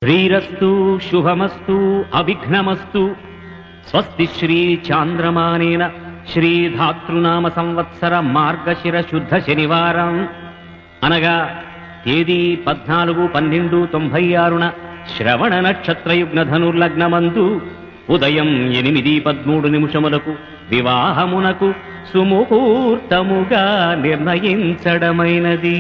శ్రీరస్తు శుభమస్తు అవిఘ్నమస్తు. స్వస్తి శ్రీ చాంద్రమానేన శ్రీధాతృనామ సంవత్సర మార్గశిర శుద్ధ శనివారం అనగా తేదీ 14/12/96న శ్రవణ నక్షత్రయుగ్న ధనుర్లగ్నమందు ఉదయం 8:13 వివాహమునకు సుముహూర్తముగా నిర్ణయించడమైనది.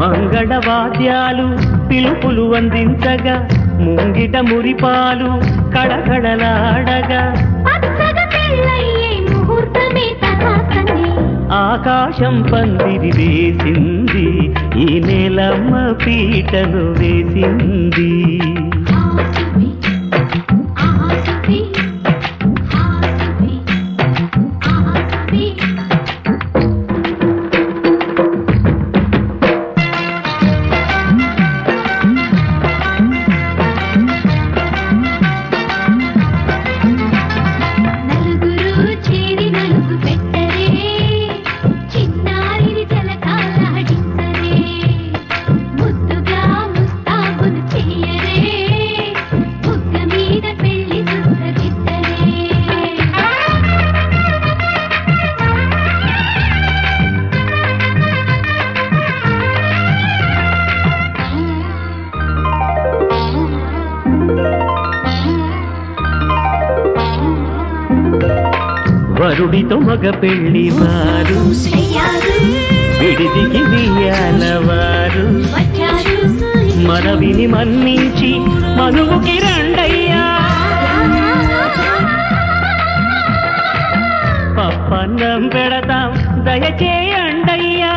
మంగళవాద్యాలు పిలుపులు అందించగా ముంగిట మురిపాలు కడకడలాడగా ఆకాశం పందిరి వేసింది, ఈ నేలమ్మ పీటను వేసింది. వరుడితో మగ పెళ్లి వారు విడిదికి వియ్యాలవారు మనవిని మన్నించి మనువుకి రండయ్యా. పప్పన్నం పెడతాం దయచేయండయ్యా,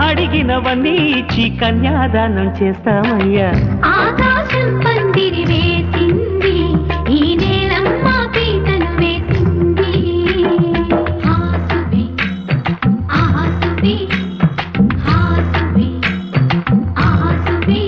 అడిగినవన్నీ ఇచ్చి కన్యాదానం చేస్తామయ్యా. ఆకాశం పందిరి వేసింది, ఈ నేలమ్మ పీటను వేసింది. హాసువి ఆసువి హాసువి ఆసువి.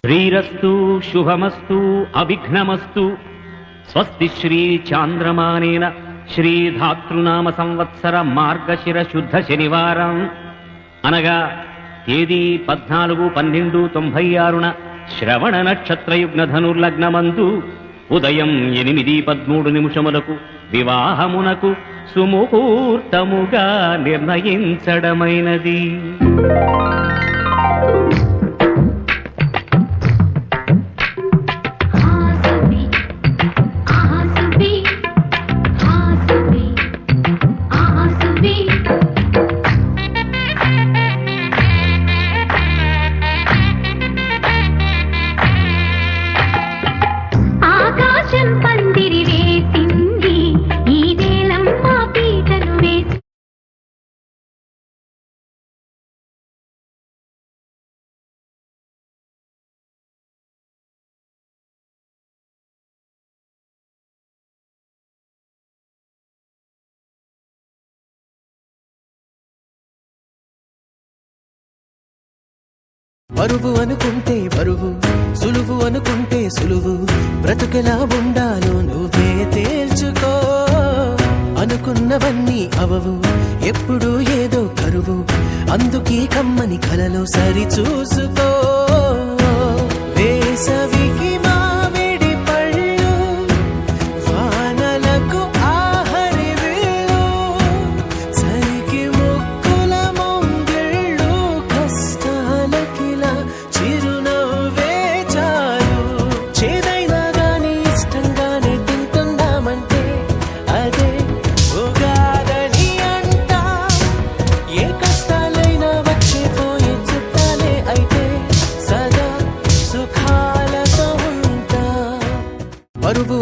శ్రీరస్తు శుభమస్తు అవిఘ్నమస్తు. స్వస్తి శ్రీ చాంద్రమానేన శ్రీధాతృనామ సంవత్సర మార్గశిర శుద్ధ శనివారం అనగా తేదీ 14/12/96న శ్రవణ నక్షత్రయుగ్న ధనుర్లగ్నమందు ఉదయం 8:13 వివాహమునకు సుముహూర్తముగా నిర్ణయించడమైనది. బరువు అనుకుంటే బరువు, సులువు అనుకుంటే సులువు, బ్రతుకెలా ఉండాలో నువ్వే తేల్చుకో. అనుకున్నవన్నీ అవవు, ఎప్పుడు ఏదో కరువు, అందుకీ కమ్మని కలలో సరి చూసుకో. వేసవికి మామిడి పళ్ళు, వానలకు ఆహరి విల్లు, చలికి ముక్కుల ముంగిళ్ళు, కష్టాలకిలా చిరునవ్వే చాలు. చేదైనా గాని ఇష్టంగానే తింటుందామంటే అదే ఉగాదని అంటా. ఏ కష్టాలైనా వచ్చే పోయే చుట్టాలే అయితే సదా సుఖాలతో ఉంటా. బరువు